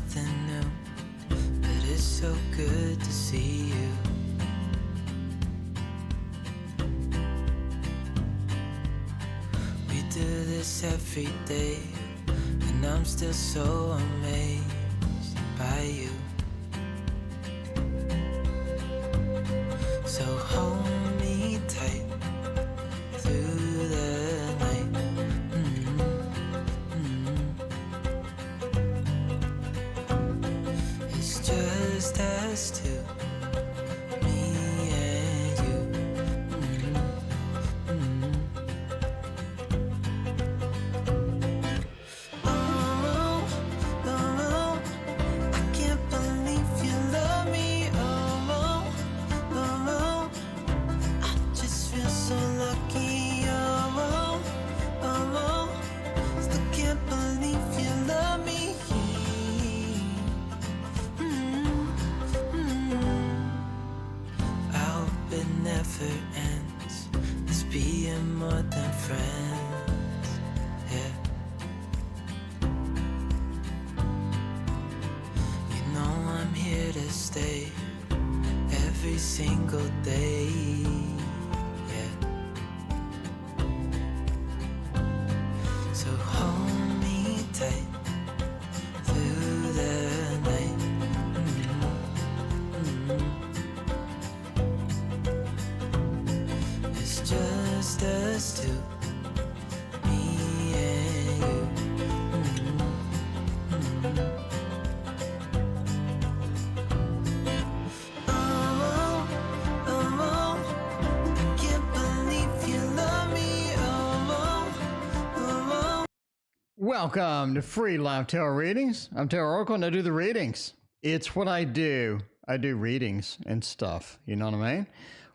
nothing new, but it's so good to see you. We do this every day, and I'm still so amazed by you. So hold me tight through the night. It's just us two, me and you. Oh, oh, I can't believe you love me. Oh, oh, I just feel so lucky. Oh, oh, still can't believe you love me. I hope it never ends. Let's being more than friends. Yeah. You know I'm here to stay every single day. Yeah. So hold me tight through the night. It's just us two, me and you. Oh, oh, I can't believe you love me. Oh, oh. Welcome to Free Live Tarot Readings. I'm Tarot Oracle and I do the readings. It's what I do. I do readings and stuff. You know what I mean?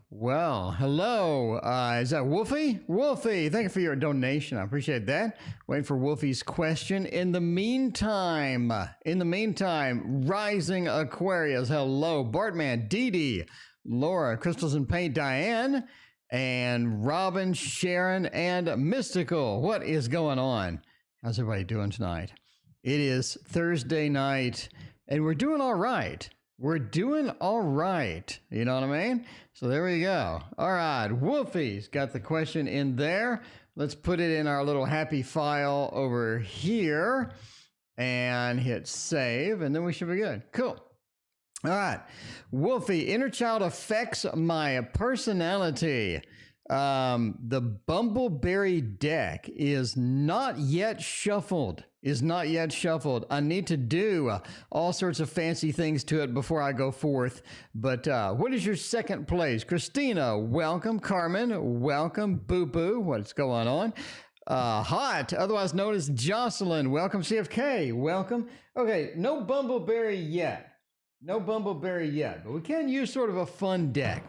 Well, hello. Is that Wolfie? Wolfie, thank you for your donation. I appreciate that. Waiting for Wolfie's question. In the meantime, Rising Aquarius, hello. Bartman, Dee Dee, Laura, Crystals and Paint, Diane, and Robin, Sharon, and Mystical. What is going on? How's everybody doing tonight? It is Thursday night, and we're doing all right. We're doing all right. You know what I mean? So there we go. All right. Wolfie's got the question in there. Let's put it in our little happy file over here and hit save, and then we should be good. Cool. All right. Wolfie, inner child affects my personality. The Bumbleberry deck is not yet shuffled. I need to do all sorts of fancy things to it before I go forth. But what is your second place? Christina, welcome. Carmen, welcome. Boo Boo, what's going on? Hot, otherwise known as Jocelyn, welcome. CFK, welcome. Okay, no Bumbleberry yet. But we can use sort of a fun deck.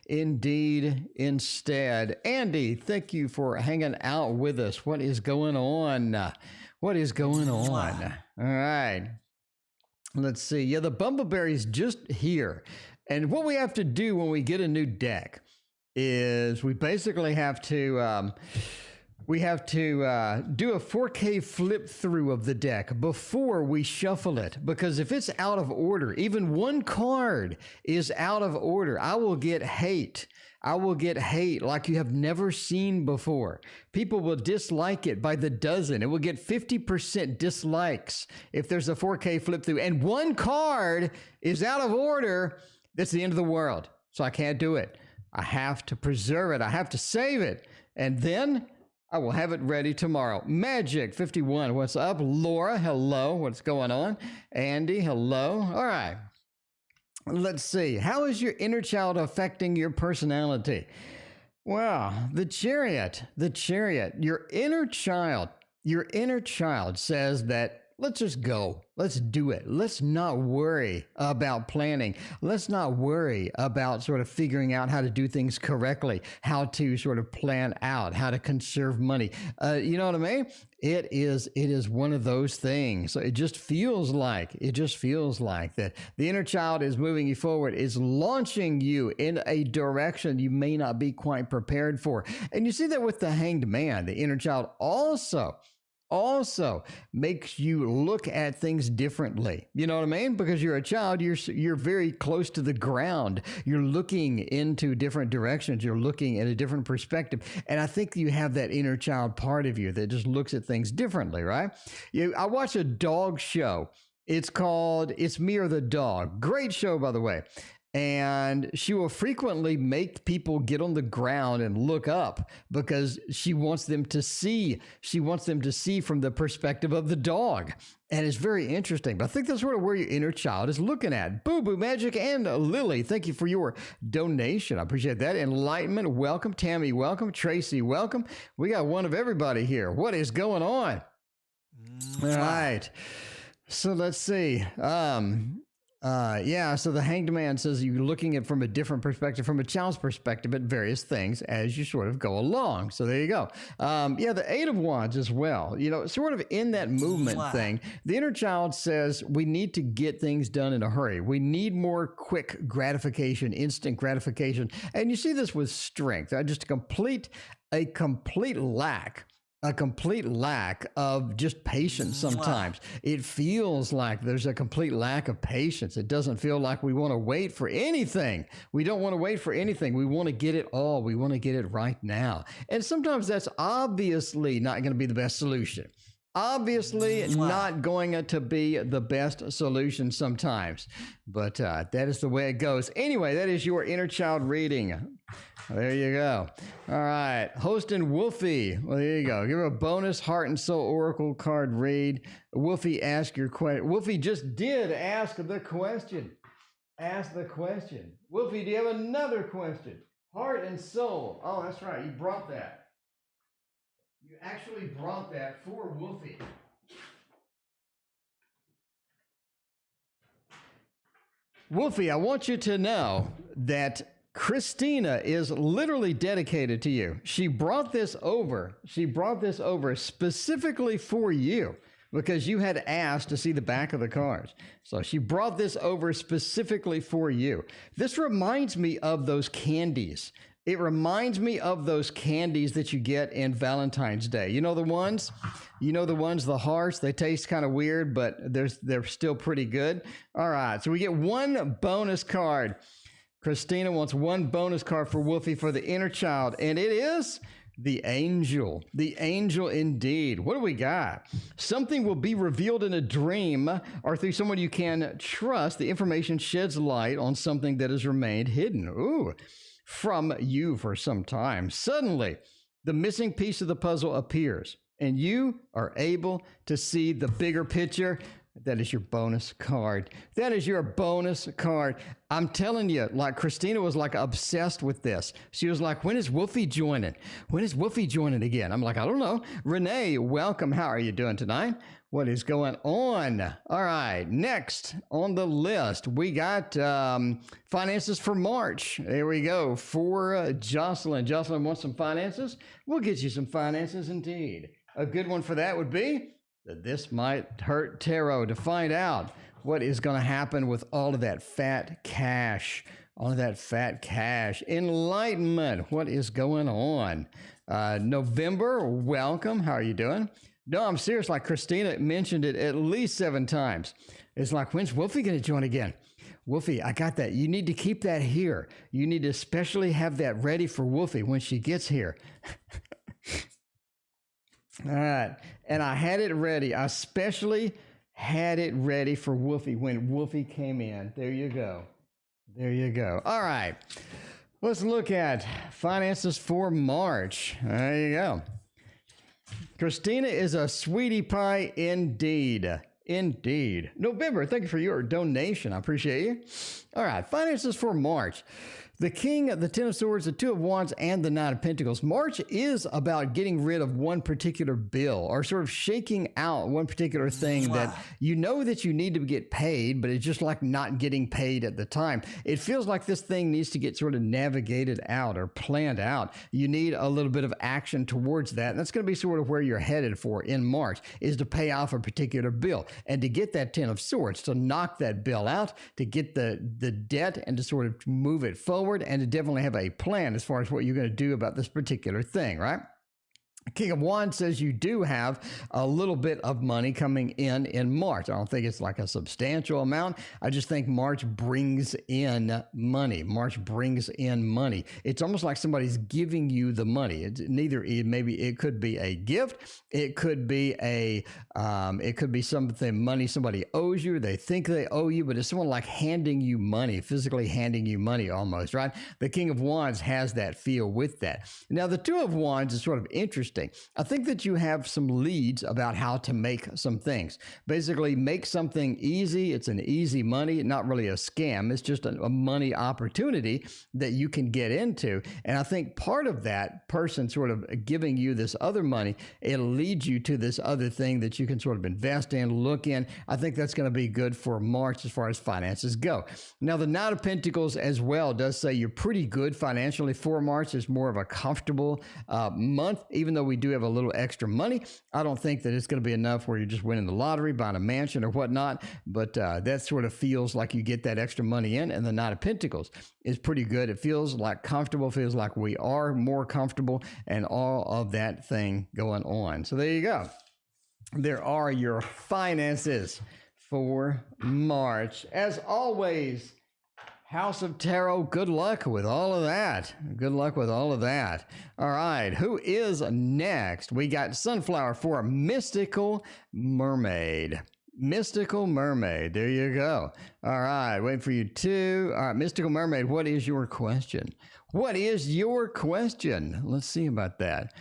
Indeed, instead. Andy, thank you for hanging out with us. What is going on? All right. Let's see. Yeah, the Bumbleberry's just here. And what we have to do when we get a new deck is we basically have to... do a 4K flip through of the deck before we shuffle it, because if it's out of order, even one card is out of order, I will get hate like you have never seen before. People will dislike it by the dozen. It will get 50% dislikes if there's a 4K flip through and one card is out of order. That's the end of the world. So I can't do it. I have to preserve it. I have to save it. And then I will have it ready tomorrow. Magic 51, what's up? Laura, hello. What's going on? Andy, hello. All right. Let's see. How is your inner child affecting your personality? Well, the Chariot. Your inner child says that let's just go. Let's do it. Let's not worry about planning. Let's not worry about sort of figuring out how to do things correctly, how to sort of plan out, how to conserve money. You know what I mean? It is one of those things. So it just feels like that the inner child is moving you forward, is launching you in a direction you may not be quite prepared for. And you see that with the Hanged Man. The inner child also also makes you look at things differently. You know what I mean? Because you're a child, you're very close to the ground. You're looking into different directions. You're looking at a different perspective. And I think you have that inner child part of you that just looks at things differently, right? I watch a dog show. It's called It's Me or the Dog. Great show, by the way. And she will frequently make people get on the ground and look up because she wants them to see. She wants them to see from the perspective of the dog. And it's very interesting. But I think that's sort of where your inner child is looking at. Boo Boo Magic and Lily, thank you for your donation. I appreciate that. Enlightenment, welcome. Tammy, welcome. Tracy, welcome. We got one of everybody here. What is going on? All right. So let's see. So the Hanged Man says you're looking at from a different perspective, from a child's perspective at various things as you sort of go along. So there you go. The Eight of Wands as well. You know, sort of in that movement thing, the inner child says we need to get things done in a hurry. We need more quick gratification, instant gratification. And you see this with strength. Just a complete lack of just patience sometimes. It feels like there's a complete lack of patience. It doesn't feel like we want to wait for anything. We don't want to wait for anything. We want to get it all. We want to get it right now. And sometimes that's obviously not going to be the best solution. Obviously not going to be the best solution sometimes, but that is the way it goes. Anyway, that is your inner child reading. There you go. All right. Host and Wolfie. Well, there you go. Give her a bonus Heart and Soul Oracle card read. Wolfie, ask your question. Wolfie just did ask the question. Ask the question. Wolfie, do you have another question? Heart and Soul. Oh, that's right. You brought that. You actually brought that for Wolfie. Wolfie, I want you to know that Christina is literally dedicated to you. She brought this over. She brought this over specifically for you because you had asked to see the back of the cards. So she brought this over specifically for you. This reminds me of those candies. It reminds me of those candies that you get in Valentine's Day. You know the ones? The hearts, they taste kind of weird, but they're still pretty good. All right, so we get one bonus card. Christina wants one bonus card for Wolfie for the inner child, and it is the angel. The angel indeed. What do we got? Something will be revealed in a dream or through someone you can trust. The information sheds light on something that has remained hidden. Ooh. From you for some time. Suddenly, the missing piece of the puzzle appears, and you are able to see the bigger picture. That is your bonus card. That is your bonus card. I'm telling you, like Christina was like obsessed with this. She was like, when is Wolfie joining? When is Wolfie joining again? I'm like, I don't know. Renee, welcome. How are you doing tonight? What is going on? All right, next on the list, we got finances for March. There we go, for Jocelyn. Jocelyn wants some finances? We'll get you some finances indeed. A good one for that would be that This Might Hurt Tarot to find out what is going to happen with all of that fat cash. All of that fat cash. Enlightenment, what is going on? November, welcome. How are you doing? No, I'm serious. Like Christina mentioned it at least 7 times. It's like, when's Wolfie going to join again? Wolfie, I got that. You need to keep that here. You need to especially have that ready for Wolfie when she gets here. All right. And I had it ready. I especially had it ready for Wolfie when Wolfie came in. There you go. There you go. All right. Let's look at finances for March. There you go. Christina is a sweetie pie indeed. Indeed. November, thank you for your donation. I appreciate you. All right, finances for March. The King, the Ten of Swords, the Two of Wands, and the Nine of Pentacles. March is about getting rid of one particular bill or sort of shaking out one particular thing that you know that you need to get paid, but it's just like not getting paid at the time. It feels like this thing needs to get sort of navigated out or planned out. You need a little bit of action towards that. And that's going to be sort of where you're headed for in March, is to pay off a particular bill and to get that Ten of Swords, to knock that bill out, to get the debt and to sort of move it forward, and to definitely have a plan as far as what you're going to do about this particular thing, right? King of Wands says you do have a little bit of money coming in March. I don't think it's like a substantial amount. I just think March brings in money. March brings in money. It's almost like somebody's giving you the money. It's neither. Maybe it could be a gift. It could be something money somebody owes you. They think they owe you, but it's someone like handing you money, physically handing you money almost, right? The King of Wands has that feel with that. Now, the Two of Wands is sort of interesting. I think that you have some leads about how to make some things. Basically, make something easy. It's an easy money, not really a scam. It's just a money opportunity that you can get into. And I think part of that person sort of giving you this other money, it'll lead you to this other thing that you can sort of invest in, look in. I think that's going to be good for March as far as finances go. Now, the Knight of Pentacles as well does say you're pretty good financially for March. It's more of a comfortable month, even though we do have a little extra money. I don't think that it's going to be enough where you're just winning the lottery, buying a mansion or whatnot, but that sort of feels like you get that extra money in, and the Knight of Pentacles is pretty good. It feels like comfortable, feels like we are more comfortable, and all of that thing going on. So there you go. There are your finances for March. As always, House of Tarot, good luck with all of that. Good luck with all of that. All right, who is next? We got Sunflower for Mystical Mermaid. Mystical Mermaid, there you go. All right, waiting for you too. All right, Mystical Mermaid, what is your question? What is your question? Let's see about that.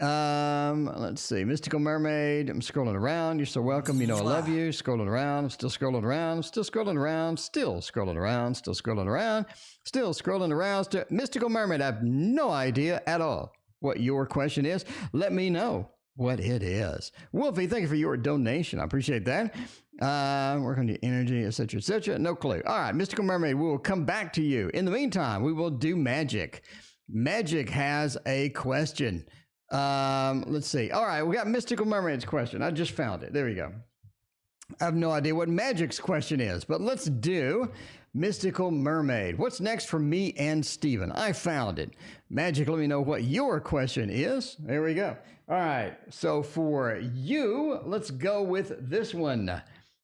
Let's see. Mystical Mermaid. I'm scrolling around. You're so welcome. You know I love you. Scrolling around. I'm still scrolling around. Still scrolling around. Still scrolling around. Still scrolling around. Still scrolling around. Mystical Mermaid. I have no idea at all what your question is. Let me know what it is. Wolfie, thank you for your donation. I appreciate that. Work on your energy, etc., etc. No clue. All right, Mystical Mermaid. We will come back to you. In the meantime, we will do Magic. Magic has a question. Let's see. All right, we got Mystical Mermaid's question. I just found it. There we go. I have no idea what Magic's question is, but let's do Mystical Mermaid. What's next for me and Steven? I found it. Magic, let me know what your question is. There we go. All right, so for you, let's go with this one.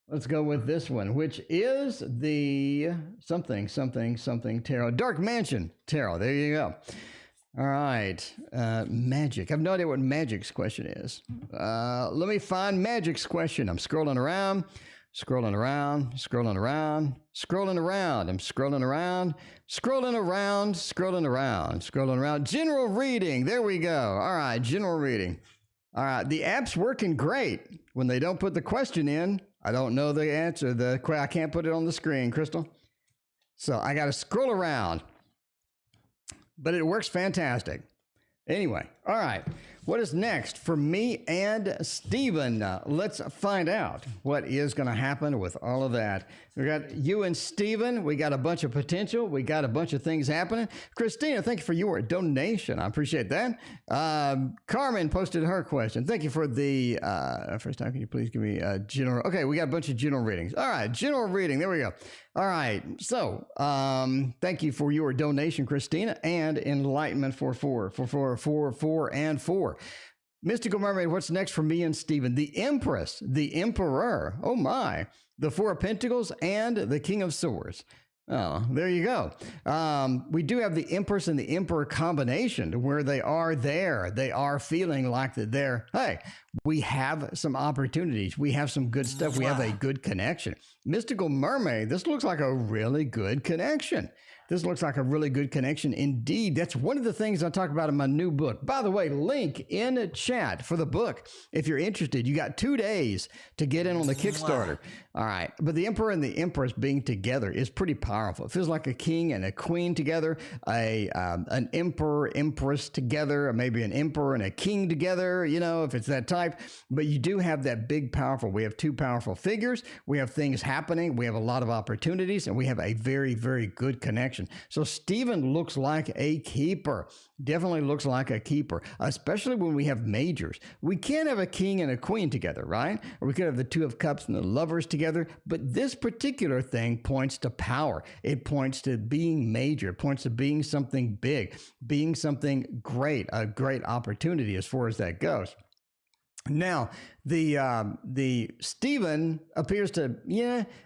Let's go with this one, which is the something tarot. Dark Mansion Tarot. There you go. All right, Magic. I have no idea what Magic's question is. Let me find Magic's question. I'm scrolling around, scrolling around, scrolling around, scrolling around. I'm scrolling around, scrolling around, scrolling around, scrolling around. General reading. There we go. All right, general reading. All right, the app's working great. When they don't put the question in, I don't know the answer. I can't put it on the screen, Crystal. So I got to scroll around. But it works fantastic. Anyway, all right. What is next for me and Steven? Let's find out what is going to happen with all of that. We got you and Steven. We got a bunch of potential. We got a bunch of things happening. Christina, thank you for your donation. I appreciate that. Carmen posted her question. Thank you for the first time. Can you please give me a general? Okay, we got a bunch of general readings. All right, general reading. There we go. All right. So thank you for your donation, Christina, and enlightenment for 4 and 4. Mystical Mermaid, what's next for me and Steven? The Empress, the Emperor, oh my, the Four of Pentacles, and the King of Swords. Oh, there you go. We do have the Empress and the Emperor combination where they are there. They are feeling like that they're, hey, we have some opportunities. We have some good stuff. We have a good connection. Mystical Mermaid, this looks like a really good connection. This looks like a really good connection indeed. That's one of the things I talk about in my new book. By the way, link in the chat for the book. If you're interested, you got 2 days to get in on the Kickstarter. All right. But the Emperor and the Empress being together is pretty powerful. It feels like a king and a queen together, an emperor, empress together, or maybe an emperor and a king together, you know, if it's that type. But you do have that big, powerful. We have 2 powerful figures. We have things happening. We have a lot of opportunities, and we have a very, very good connection. So Steven looks like a keeper. Definitely looks like a keeper, especially when we have majors. We can't have a king and a queen together, right? Or we could have the 2 of Cups and the Lovers together. together. But this particular thing points to power. It points to being major. It points to being something big, being something great, a great opportunity as far as that goes. Now, the Stephen appears to,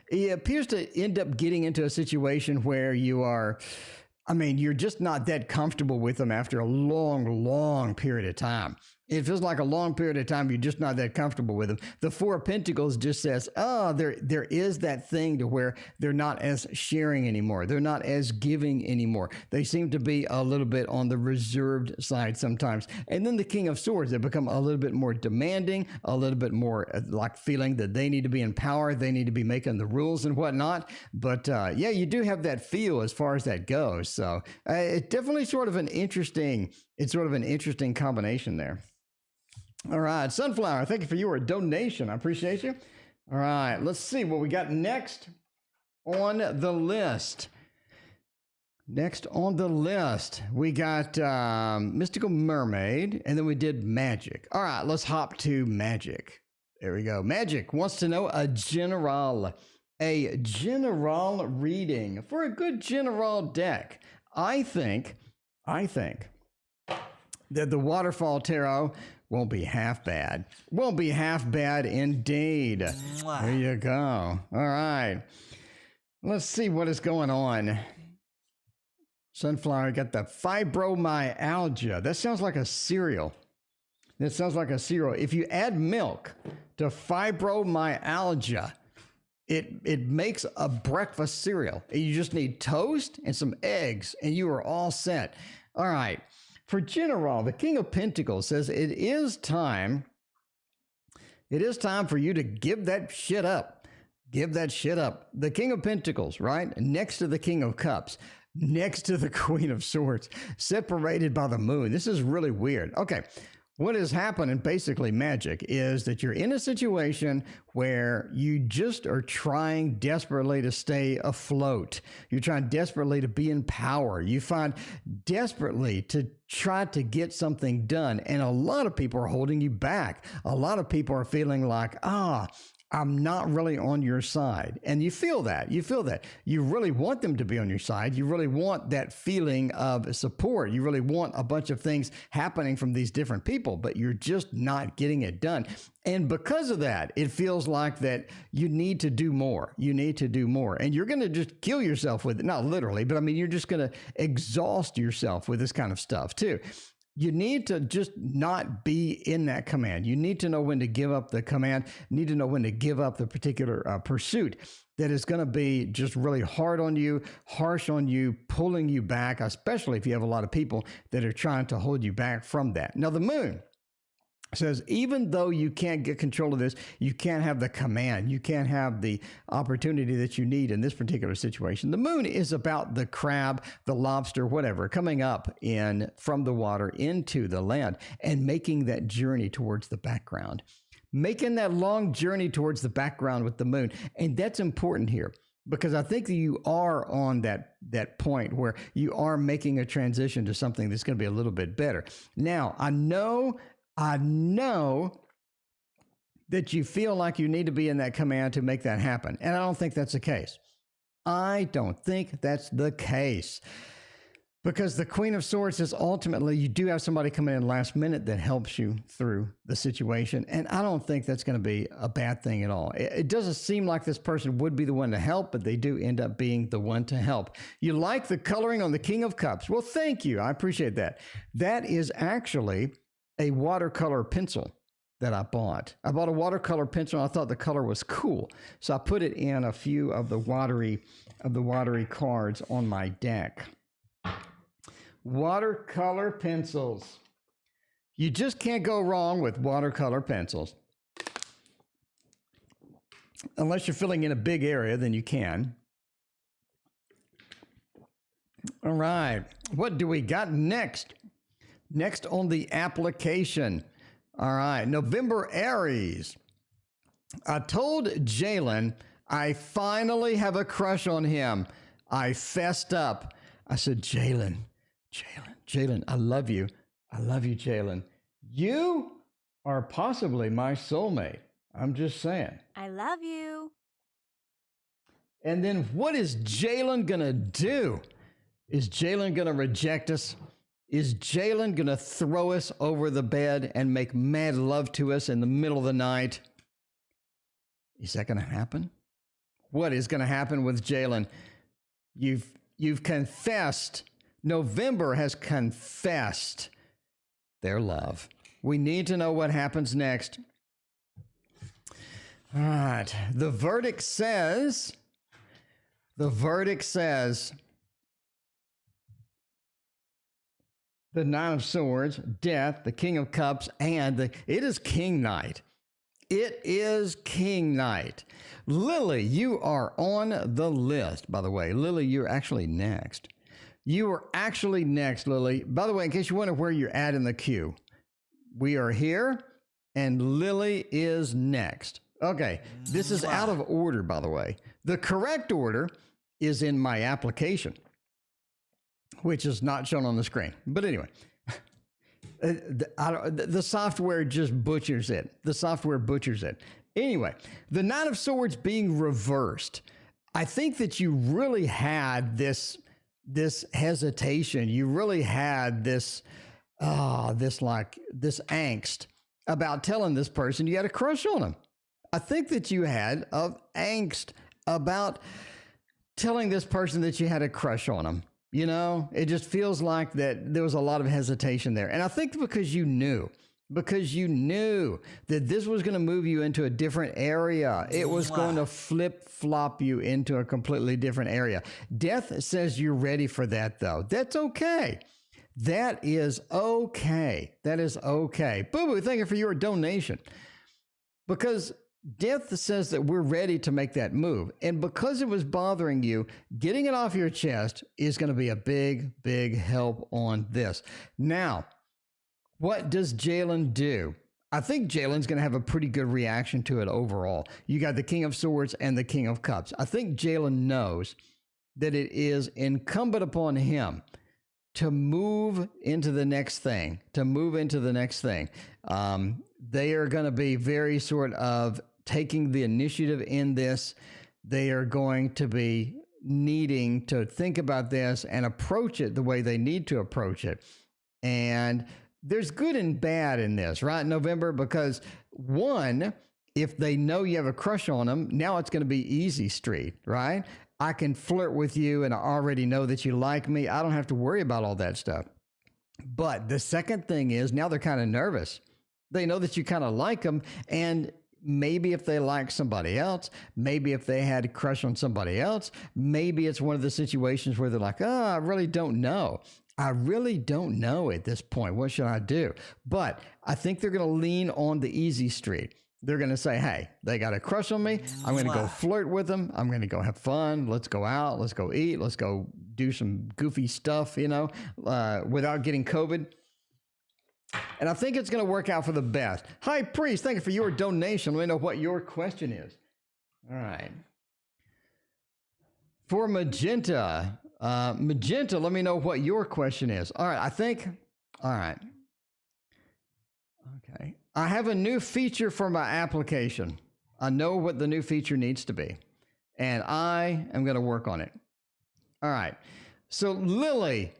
he appears to end up getting into a situation where you're just not that comfortable with them after a long, long period of time. It feels like a long period of time. You're just not that comfortable with them. The Four of Pentacles just says, there is that thing to where they're not as sharing anymore. They're not as giving anymore. They seem to be a little bit on the reserved side sometimes. And then the King of Swords, they become a little bit more demanding, a little bit more like feeling that they need to be in power. They need to be making the rules and whatnot. But you do have that feel as far as that goes. So it's definitely sort of an interesting combination there. All right, Sunflower, thank you for your donation. I appreciate you. All right, let's see what we got next on the list. Next on the list, we got Mystical Mermaid, and then we did Magic. All right, let's hop to Magic. There we go. Magic wants to know a general reading for a good general deck. I think that the Waterfall Tarot won't be half bad. Won't be half bad indeed. Mwah. There you go. All right. Let's see what is going on. Sunflower got the fibromyalgia. That sounds like a cereal. If you add milk to fibromyalgia, it makes a breakfast cereal. You just need toast and some eggs, and you are all set. All right. For general, the King of Pentacles says it is time for you to give that shit up. Give that shit up. The King of Pentacles, right? Next to the King of Cups, next to the Queen of Swords, separated by the moon. This is really weird. Okay. What has happened in basically Magic is that you're in a situation where you just are trying desperately to stay afloat. You're trying desperately to be in power. You find desperately to try to get something done. And a lot of people are holding you back. A lot of people are feeling like, I'm not really on your side. And you feel that. You really want them to be on your side. You really want that feeling of support. You really want a bunch of things happening from these different people, but you're just not getting it done. And because of that, it feels like that you need to do more. And you're going to just kill yourself with it. Not literally, but you're just going to exhaust yourself with this kind of stuff too. You need to just not be in that command. You need to know when to give up the command. You need to know when to give up the particular pursuit that is going to be just really hard on you, harsh on you, pulling you back, especially if you have a lot of people that are trying to hold you back from that. Now, the moon says, even though you can't get control of this, you can't have the command. You can't have the opportunity that you need in this particular situation. The moon is about the crab, the lobster, whatever, coming up from the water into the land and making that journey towards the background, making that long journey towards the background with the moon. And that's important here, because I think that you are on that point where you are making a transition to something that's going to be a little bit better. Now, I know that you feel like you need to be in that command to make that happen. And I don't think that's the case. Because the Queen of Swords is ultimately, you do have somebody come in last minute that helps you through the situation. And I don't think that's going to be a bad thing at all. It doesn't seem like this person would be the one to help, but they do end up being the one to help. You like the coloring on the King of Cups. Well, thank you. I appreciate that. That is actually a watercolor pencil that I bought. I bought a watercolor pencil. I thought the color was cool. So I put it in a few of the watery cards on my deck. Watercolor pencils. You just can't go wrong with watercolor pencils. Unless you're filling in a big area, then you can. All right. What do we got next? Next on the application. All right, November Aries. I told Jalen I finally have a crush on him. I fessed up. I said, Jalen, I love you. I love you, Jalen. You are possibly my soulmate. I'm just saying. I love you. And then what is Jalen going to do? Is Jalen going to reject us? Is Jalen going to throw us over the bed and make mad love to us in the middle of the night? Is that going to happen? What is going to happen with Jalen? You've confessed. November has confessed their love. We need to know what happens next. All right. The verdict says the Nine of Swords, Death, the King of Cups, and it is King Night. It is King Night. Lily, you are on the list, by the way. Lily, you're actually next. You are actually next, Lily. By the way, in case you wonder where you're at in the queue, we are here, and Lily is next. Okay, this is out of order, by the way. The correct order is in my application, which is not shown on the screen. But anyway, the software just butchers it. The software butchers it. Anyway, the Nine of Swords being reversed. I think that you really had this hesitation. You really had this angst about telling this person you had a crush on him. I think that you had angst about telling this person that you had a crush on him. You know, it just feels like that there was a lot of hesitation there. And I think because you knew that this was going to move you into a different area. It was going to flip-flop you into a completely different area. Death says you're ready for that, though. That's okay. That is okay. That is okay. Boo-boo, thank you for your donation. Because Death says that we're ready to make that move. And because it was bothering you, getting it off your chest is going to be a big, big help on this. Now, what does Jalen do? I think Jalen's going to have a pretty good reaction to it overall. You got the King of Swords and the King of Cups. I think Jalen knows that it is incumbent upon him to move into the next thing, They are going to be very sort of taking the initiative in this. They are going to be needing to think about this and approach it the way they need to approach it. And there's good and bad in this, right, November? Because one, if they know you have a crush on them, now it's going to be easy street, right? I can flirt with you and I already know that you like me. I don't have to worry about all that stuff. But the second thing is now they're kind of nervous. They know that you kind of like them, and maybe if they like somebody else, maybe if they had a crush on somebody else, maybe it's one of the situations where they're like, oh, I really don't know. I really don't know at this point. What should I do? But I think they're going to lean on the easy street. They're going to say, hey, they got a crush on me. I'm going to go flirt with them. I'm going to go have fun. Let's go out. Let's go eat. Let's go do some goofy stuff, without getting COVID. And I think it's going to work out for the best. Hi, Priest. Thank you for your donation. Let me know what your question is. All right. For Magenta, let me know what your question is. All right. All right. Okay. I have a new feature for my application. I know what the new feature needs to be, and I am going to work on it. All right. So Lily,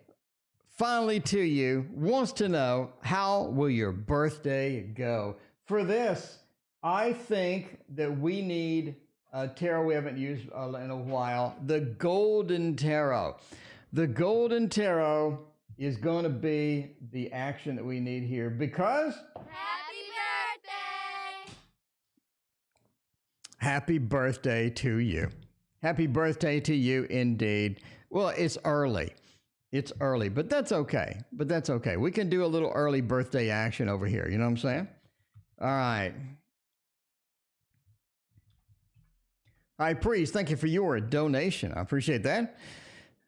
finally to you, wants to know, how will your birthday go? For this, I think that we need a tarot we haven't used in a while, the Golden Tarot. The Golden Tarot is going to be the action that we need here because... Happy birthday to you. Happy birthday to you indeed. Well, it's early. But that's okay. We can do a little early birthday action over here. You know what I'm saying? All right. Hi, Priest. Thank you for your donation. I appreciate that.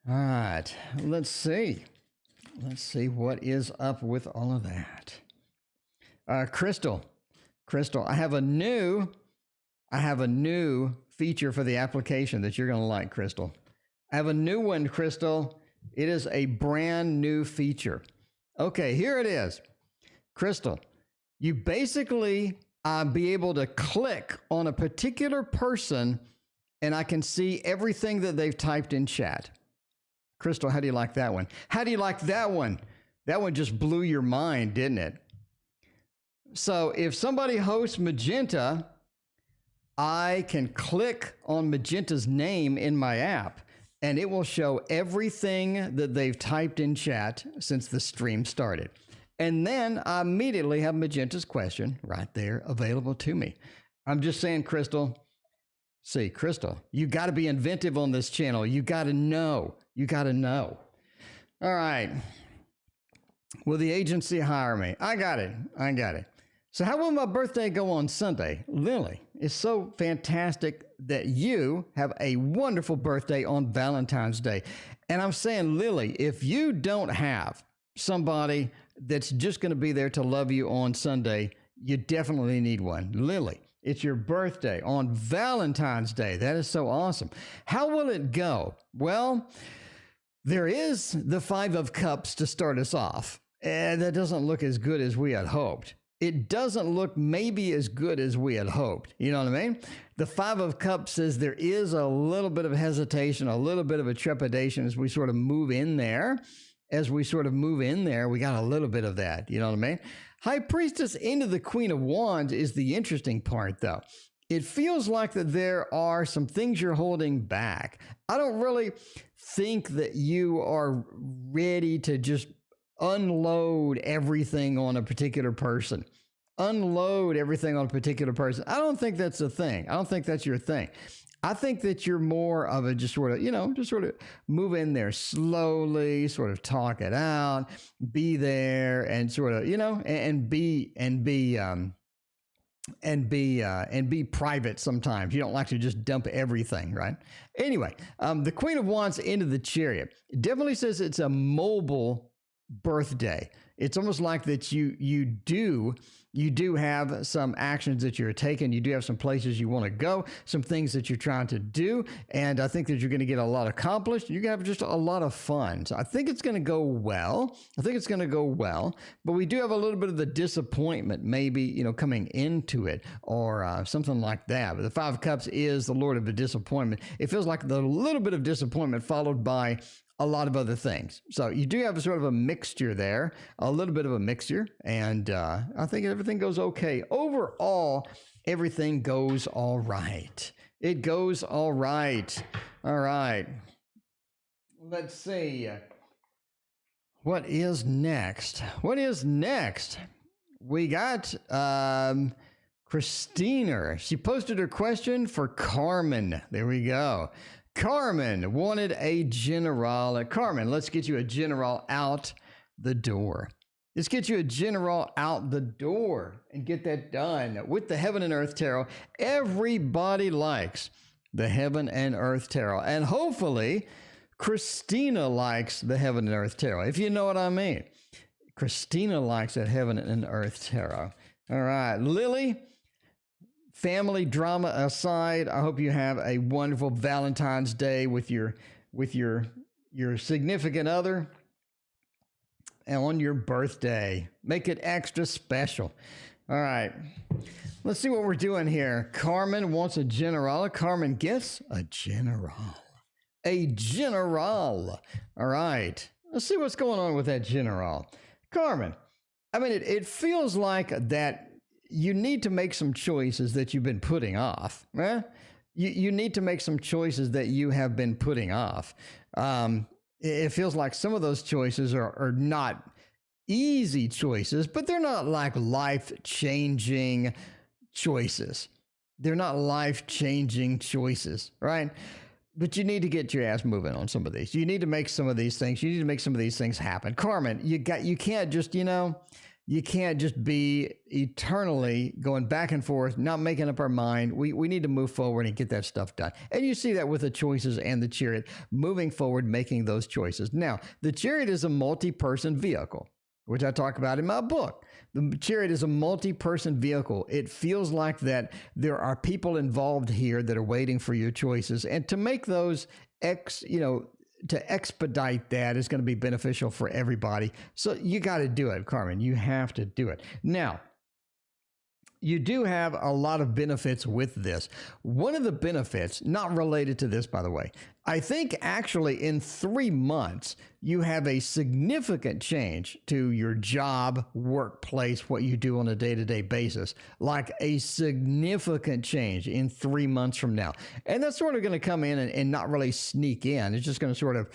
All right. Let's see what is up with all of that. Crystal, I have a new feature for the application that you're going to like, Crystal. I have a new one, Crystal. It is a brand new feature. Okay, here it is. Crystal, you basically be able to click on a particular person and I can see everything that they've typed in chat. Crystal, how do you like that one? How do you like that one? That one just blew your mind, didn't it? So if somebody hosts Magenta, I can click on Magenta's name in my app, and it will show everything that they've typed in chat since the stream started. And then I immediately have Magenta's question right there available to me. I'm just saying, Crystal, you got to be inventive on this channel. You got to know. You got to know. All right. Will the agency hire me? I got it. So how will my birthday go on Sunday? Lily, it's so fantastic that you have a wonderful birthday on Valentine's Day. And I'm saying, Lily, if you don't have somebody that's just going to be there to love you on Sunday, you definitely need one. Lily, it's your birthday on Valentine's Day. That is so awesome. How will it go? Well, there is the 5 of Cups to start us off. And that doesn't look as good as we had hoped. It doesn't look maybe as good as we had hoped. You know what I mean? The 5 of Cups says there is a little bit of hesitation, a little bit of a trepidation as we sort of move in there. We got a little bit of that. You know what I mean? High Priestess into the Queen of Wands is the interesting part, though. It feels like that there are some things you're holding back. I don't really think that you are ready to just unload everything on a particular person. I don't think that's a thing. I don't think that's your thing. I think that you're more of a just sort of move in there slowly, sort of talk it out, be there and sort of, and be private sometimes. You don't like to just dump everything, right? Anyway, the Queen of Wands into the Chariot. It definitely says it's a mobile birthday. It's almost like that you do have some actions that you're taking. You do have some places you want to go, some things that you're trying to do. And I think that you're going to get a lot accomplished. You're going to have just a lot of fun. So I think it's going to go well. But we do have a little bit of the disappointment, maybe, coming into it or something like that. But the 5 of Cups is the Lord of the disappointment. It feels like the little bit of disappointment followed by a lot of other things. So you do have a sort of a mixture there, a little bit of a mixture. And I think everything goes okay. Overall, everything goes all right. It goes all right. All right. Let's see. What is next? We got Christina. She posted her question for Carmen. There we go. Carmen wanted a general. Carmen, let's get you a general out the door. Let's get you a general out the door and get that done with the Heaven and Earth Tarot. Everybody likes the Heaven and Earth Tarot. And hopefully, Christina likes the Heaven and Earth Tarot, if you know what I mean. Christina likes that Heaven and Earth Tarot. All right, Lily. Family drama aside, I hope you have a wonderful Valentine's Day with your significant other and on your birthday. Make it extra special. All right. Let's see what we're doing here. Carmen wants a general. Carmen gets a general. All right. Let's see what's going on with that general. Carmen, I mean, it feels like that you need to make some choices that you've been putting off. You need to make some choices that you have been putting off. It feels like some of those choices are not easy choices, but they're not like life-changing choices. Right? But you need to get your ass moving on some of these. You need to make some of these things. You need to make some of these things happen. Carmen, you can't just, you can't just be eternally going back and forth, not making up our mind. We need to move forward and get that stuff done. And you see that with the choices and the Chariot, moving forward, making those choices. Now, the Chariot is a multi-person vehicle, which I talk about in my book. The Chariot is a multi-person vehicle. It feels like that there are people involved here that are waiting for your choices. And to make those to expedite that is going to be beneficial for everybody. So you got to do it, Carmen. You have to do it. Now, you do have a lot of benefits with this. One of the benefits, not related to this, by the way, I think actually in 3 months, you have a significant change to your job, workplace, what you do on a day-to-day basis, like a significant change in 3 months from now. And that's sort of going to come in and not really sneak in. It's just going to sort of,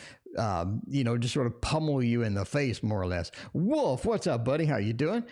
just sort of pummel you in the face, more or less. Wolf, what's up, buddy? How you doing?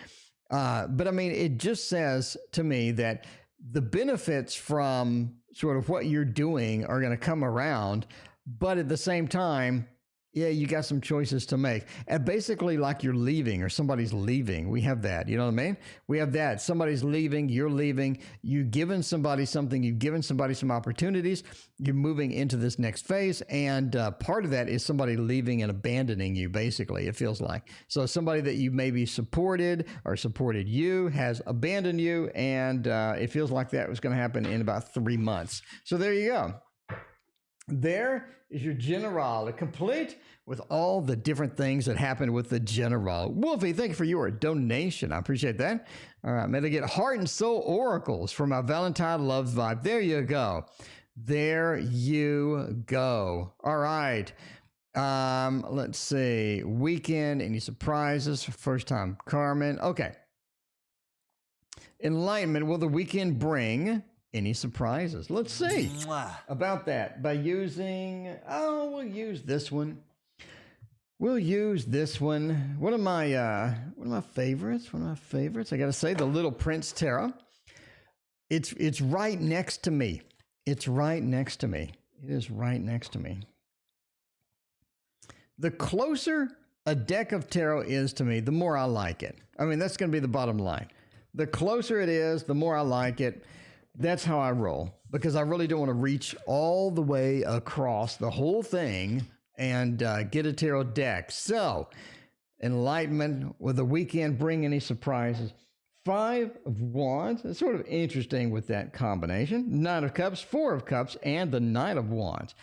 But I mean, it just says to me that the benefits from sort of what you're doing are going to come around, but at the same time, yeah, you got some choices to make. And basically like you're leaving or somebody's leaving. We have that, you know what I mean? We have that. Somebody's leaving, you're leaving, you've given somebody something, you've given somebody some opportunities, you're moving into this next phase. And part of that is somebody leaving and abandoning you, basically, it feels like. So somebody that you maybe supported or supported you has abandoned you. And it feels like that was going to happen in about 3 months. So there you go. There is your general, complete with all the different things that happened with the general. Wolfie, thank you for your donation. I appreciate that. All right, may I get heart and soul oracles for my Valentine love vibe. There you go. There you go. All right. Let's see. Weekend, any surprises? First time, Carmen. Okay. Enlightenment, will the weekend bring any surprises? Let's see about that by using, we'll use this one. We'll use this one. One of my favorites. I got to say, the Little Prince Tarot. It's right next to me. It's right next to me. It is right next to me. The closer a deck of tarot is to me, the more I like it. I mean, that's going to be the bottom line. The closer it is, the more I like it. That's how I roll, because I really don't want to reach all the way across the whole thing and get a tarot deck. So, Enlightenment, will the weekend bring any surprises? 5 of Wands. It's sort of interesting with that combination. 9 of Cups, 4 of Cups, and the Knight of Wands.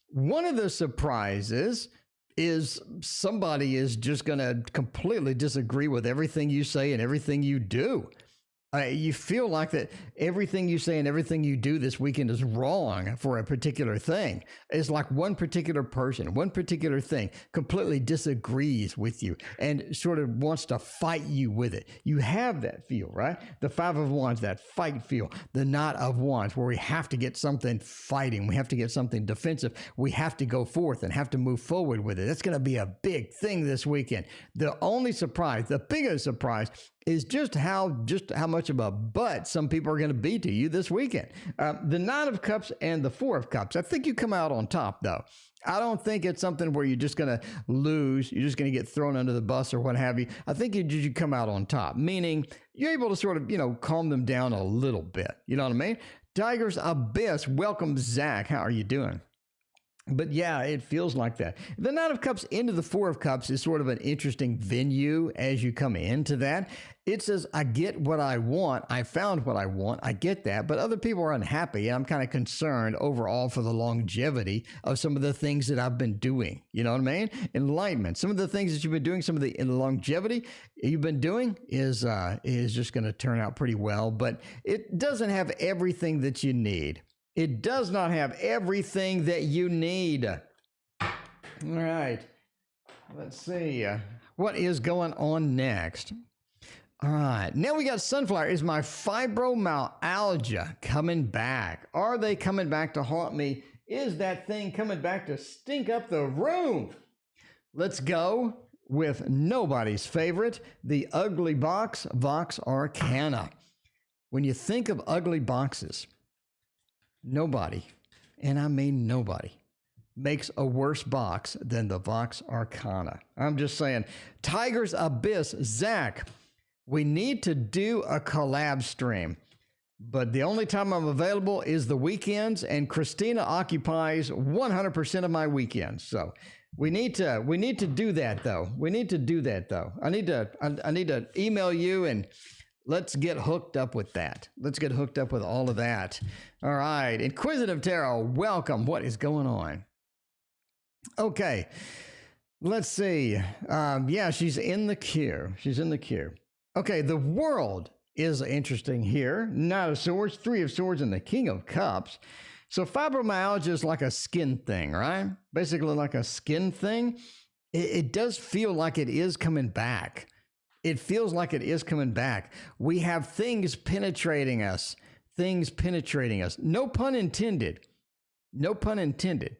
One of the surprises is somebody is just going to completely disagree with everything you say and everything you do. You feel like that everything you say and everything you do this weekend is wrong for a particular thing. It's like one particular person, one particular thing completely disagrees with you and sort of wants to fight you with it. You have that feel, right? The 5 of Wands, that fight feel. The Knight of Wands, where we have to get something fighting. We have to get something defensive. We have to go forth and have to move forward with it. That's going to be a big thing this weekend. The only surprise, the biggest surprise, is just how much of a butt some people are going to be to you this weekend. The 9 of Cups and the 4 of Cups. I think you come out on top, though. I don't think it's something where you're just going to lose. You're just going to get thrown under the bus or what have you. I think you come out on top, meaning you're able to sort of, calm them down a little bit. You know what I mean? Tiger's Abyss. Welcome, Zach. How are you doing? But yeah, it feels like that. The Knight of Cups into the 4 of Cups is sort of an interesting venue as you come into that. It says, I get what I want. I found what I want. I get that. But other people are unhappy. And I'm kind of concerned overall for the longevity of some of the things that I've been doing. You know what I mean? Enlightenment. Some of the things that you've been doing, some of the longevity you've been doing is just going to turn out pretty well. But it doesn't have everything that you need. It does not have everything that you need. All right. Let's see. What is going on next? All right. Now we got Sunflower. Is my fibromyalgia coming back? Are they coming back to haunt me? Is that thing coming back to stink up the room? Let's go with nobody's favorite, the ugly box, Vox Arcana. When you think of ugly boxes, nobody, and I mean nobody, makes a worse box than the Vox Arcana. I'm just saying. Tiger's Abyss. Zach, we need to do a collab stream, but the only time I'm available is the weekends, and Christina occupies 100% of my weekends. So we need to do that though. I need to email you and let's get hooked up with that. Let's get hooked up with all of that. All right. Inquisitive Tarot, welcome. What is going on? Okay. Let's see. Yeah, she's in the queue. Okay. The World is interesting here. Knight of Swords, Three of Swords, and the King of Cups. So fibromyalgia is like a skin thing, right? Basically like a skin thing. It does feel like it is coming back. It feels like it is coming back. We have things penetrating us. Things penetrating us. No pun intended. No pun intended.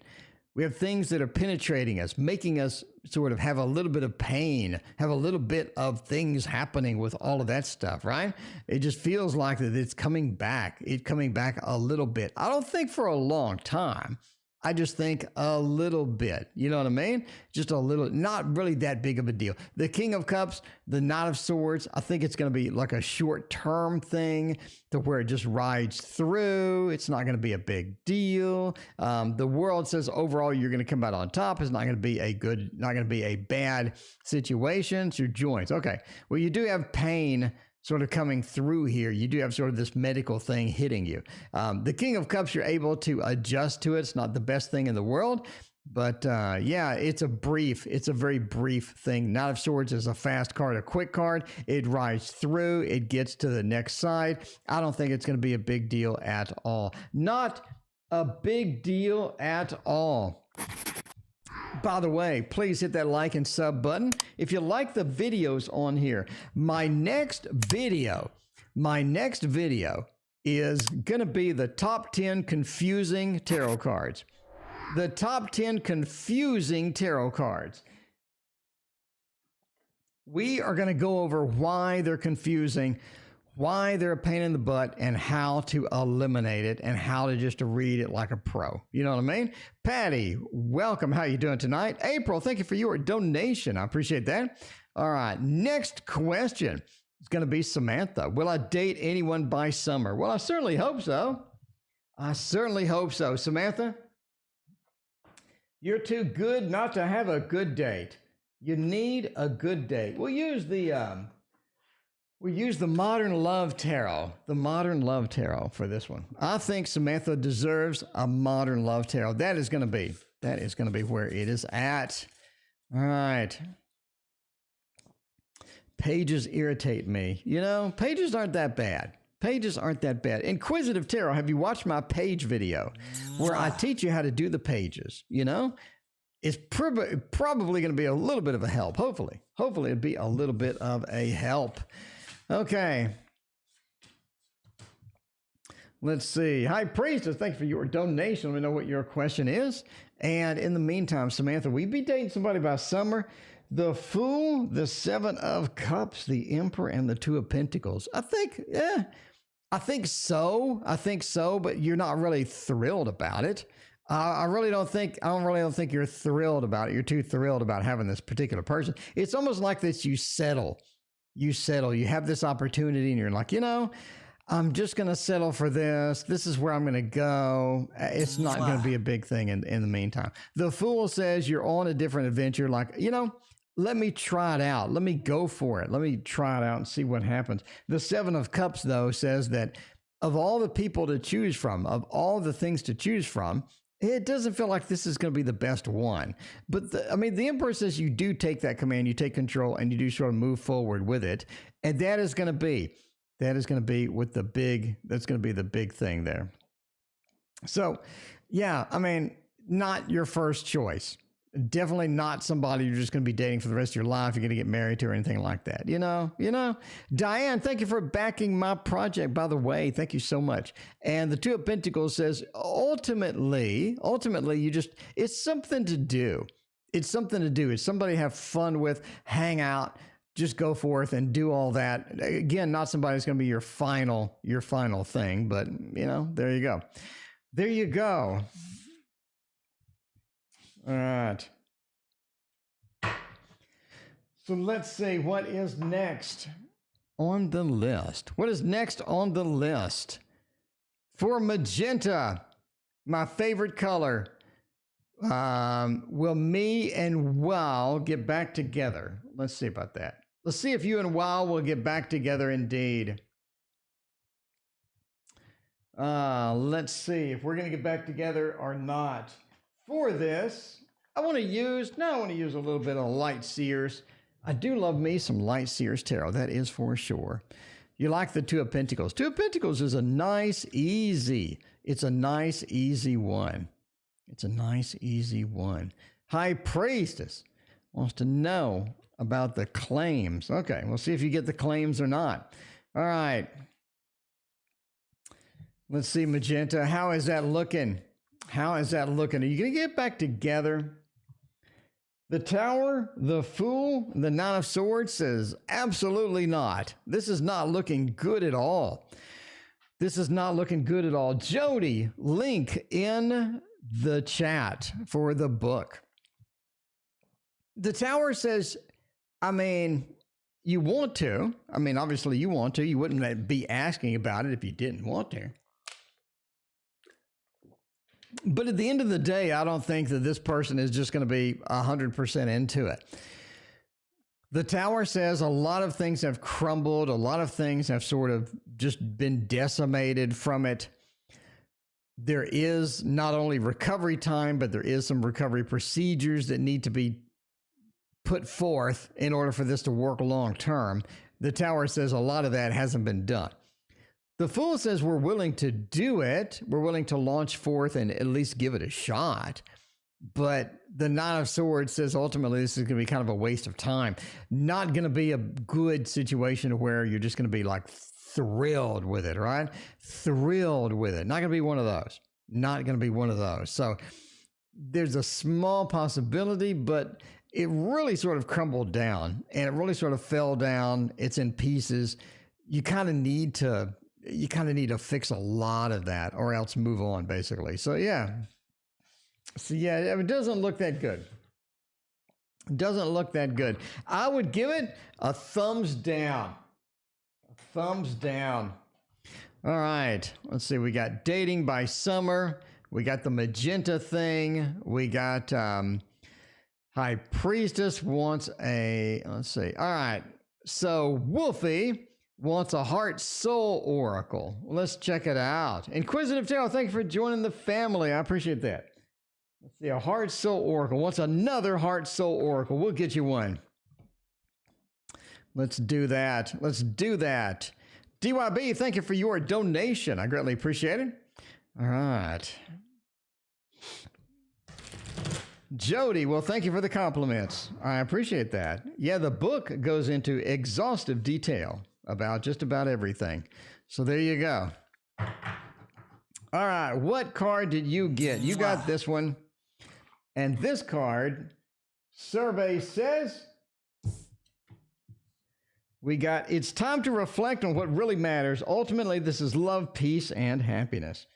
We have things that are penetrating us, making us sort of have a little bit of pain, have a little bit of things happening with all of that stuff, right? It just feels like that it's coming back. It's coming back a little bit. I don't think for a long time. I just think a little bit. You know what I mean? Just a little, not really that big of a deal. The King of Cups, the Knight of Swords, I think it's going to be like a short-term thing to where it just rides through. It's not going to be a big deal. The World says overall you're going to come out on top. It's not going to be a good, not going to be a bad situation. It's your joints. Okay. Well, you do have pain sort of coming through here. You do have sort of this medical thing hitting you. The King of Cups, you're able to adjust to it. It's not the best thing in the world, but yeah, it's a very brief thing. Knight of Swords is a fast card, a quick card. It rides through, it gets to the next side. I don't think it's going to be a big deal at all. Not a big deal at all. By the way, please hit that like and sub button if you like the videos on here. My next video is going to be the top 10 confusing tarot cards. The top 10 confusing tarot cards. We are going to go over why they're confusing, why they're a pain in the butt, and how to eliminate it, and how to just read it like a pro. You know what I mean? Patty, welcome. How you doing tonight? April, thank you for your donation. I appreciate that. All right, next question is going to be Samantha. Will I date anyone by summer? Well, I certainly hope so. I certainly hope so. Samantha, you're too good not to have a good date. You need a good date. We'll use the Modern Love Tarot, the Modern Love Tarot for this one. I think Samantha deserves a Modern Love Tarot. That is going to be where it is at. All right. Pages irritate me. You know, pages aren't that bad. Pages aren't that bad. Inquisitive Tarot, have you watched my page video where I teach you how to do the pages? You know, it's probably going to be a little bit of a help. Hopefully it'd be a little bit of a help. Okay. Let's see. Hi, Priestess. Thanks for your donation. Let me know what your question is. And in the meantime, Samantha, we be dating somebody by summer. The Fool, the Seven of Cups, the Emperor, and the Two of Pentacles. I think so, but you're not really thrilled about it. I don't think you're thrilled about it. You're too thrilled about having this particular person. It's almost like that you settle. You have this opportunity and you're like, you know, I'm just going to settle for this. This is where I'm going to go. It's not going to be a big thing in the meantime. The Fool says you're on a different adventure. Like, you know, let me try it out. Let me go for it. Let me try it out and see what happens. The Seven of Cups, though, says that of all the people to choose from, of all the things to choose from, it doesn't feel like this is going to be the best one. But the Emperor says you do take that command, you take control, and you do sort of move forward with it. And that's going to be with the big, that's going to be the big thing there. So, yeah, I mean, not your first choice. Definitely not somebody you're just going to be dating for the rest of your life. You're going to get married to or anything like that. You know, Diane, thank you for backing my project, by the way. Thank you so much. And the Two of Pentacles says, ultimately, it's something to do. It's something to do. It's somebody to have fun with, hang out, just go forth and do all that. Again, not somebody who's going to be your final thing, but you know, there you go. There you go. All right. So let's see what is next on the list. What is next on the list? For magenta, my favorite color. Will me and Wow get back together? Let's see about that. Let's see if you and Wow will get back together indeed. Let's see if we're going to get back together or not. For this, I want to use a little bit of Light Seers. I do love me some Light Seers Tarot, that is for sure. You like the Two of Pentacles. Two of Pentacles is a nice, easy. It's a nice, easy one. It's a nice, easy one. High Priestess wants to know about the claims. Okay, we'll see if you get the claims or not. All right. Let's see, Magenta. How is that looking? How is that looking? Are you going to get back together? The Tower, the Fool, the Nine of Swords says absolutely not. This is not looking good at all. This is not looking good at all. Jody, link in the chat for the book. The Tower says, I mean, you want to. I mean, obviously you want to. You wouldn't be asking about it if you didn't want to. But at the end of the day, I don't think that this person is just going to be 100% into it. The Tower says a lot of things have crumbled. A lot of things have sort of just been decimated from it. There is not only recovery time, but there is some recovery procedures that need to be put forth in order for this to work long term. The Tower says a lot of that hasn't been done. The Fool says we're willing to do it. We're willing to launch forth and at least give it a shot. But the Nine of Swords says ultimately this is going to be kind of a waste of time. Not going to be a good situation where you're just going to be like thrilled with it, right? Thrilled with it. Not going to be one of those. Not going to be one of those. So there's a small possibility, but it really sort of crumbled down and it really sort of fell down. It's in pieces. You kind of need to fix a lot of that or else move on, basically. So yeah, it doesn't look that good. It doesn't look that good. I would give it a thumbs down. A thumbs down. All right, let's see. We got dating by summer. We got the magenta thing. We got High Priestess wants a, let's see. All right, so Wolfie wants a heart soul oracle. Let's check it out. Inquisitive Tail, thank you for joining the family. I appreciate that. Let's see, a heart soul oracle. Wants another heart soul oracle. We'll get you one. Let's do that. Let's do that. DYB, thank you for your donation. I greatly appreciate it. All right. Jody, well, thank you for the compliments. I appreciate that. Yeah, the book goes into exhaustive detail about just about everything. So there you go. All right, what card did you get? You got this one. And this card, survey says, we got, it's time to reflect on what really matters. Ultimately, this is love, peace, and happiness.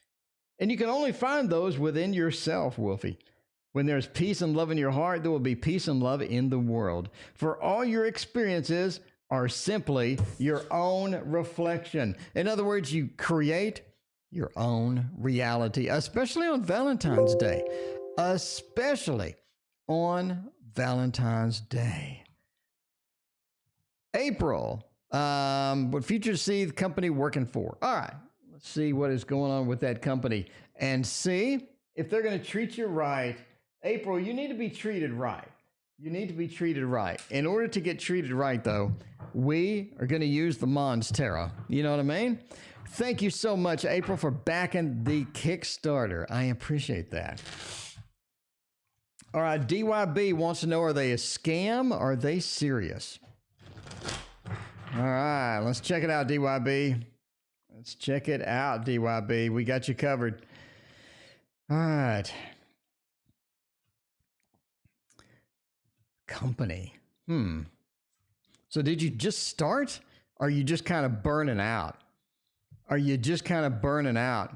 And you can only find those within yourself, Wolfie. When there's peace and love in your heart, there will be peace and love in the world. For all your experiences are simply your own reflection. In other words, you create your own reality, especially on Valentine's Day. Especially on Valentine's Day. April, what future see the company working for? All right, let's see what is going on with that company and see if they're going to treat you right. April, you need to be treated right. You need to be treated right. In order to get treated right, though, we are going to use the Mons Tarot. You know what I mean? Thank you so much, April, for backing the Kickstarter. I appreciate that. All right, DYB wants to know, are they a scam or are they serious? All right, let's check it out, DYB. Let's check it out, DYB. We got you covered. All right. Company. So did you just start? Or are you just kind of burning out? Are you just kind of burning out?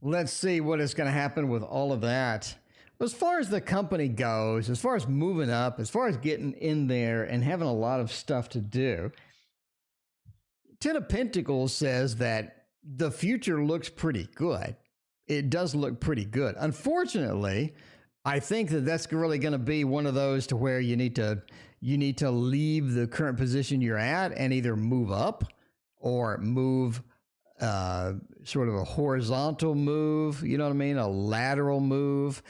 Let's see what is going to happen with all of that. As far as the company goes, as far as moving up, as far as getting in there and having a lot of stuff to do, Ten of Pentacles says that the future looks pretty good. It does look pretty good. Unfortunately, I think that that's really going to be one of those to where you need to leave the current position you're at and either move up or move sort of a horizontal move, you know what I mean? A lateral move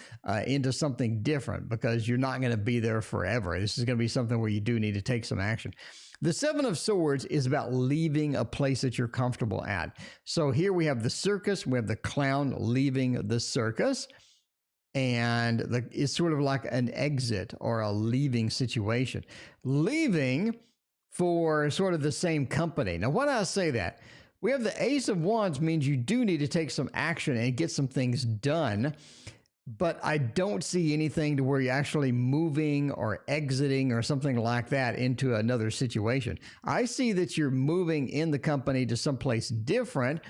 into something different, because you're not going to be there forever. This is going to be something where you do need to take some action. The Seven of Swords is about leaving a place that you're comfortable at. So here we have the circus, we have the clown leaving the circus, and it's sort of like an exit or a leaving situation. Leaving for sort of the same company. Now, why do I say that? We have the Ace of Wands, means you do need to take some action and get some things done. But I don't see anything to where you're actually moving or exiting or something like that into another situation. I see that you're moving in the company to someplace different,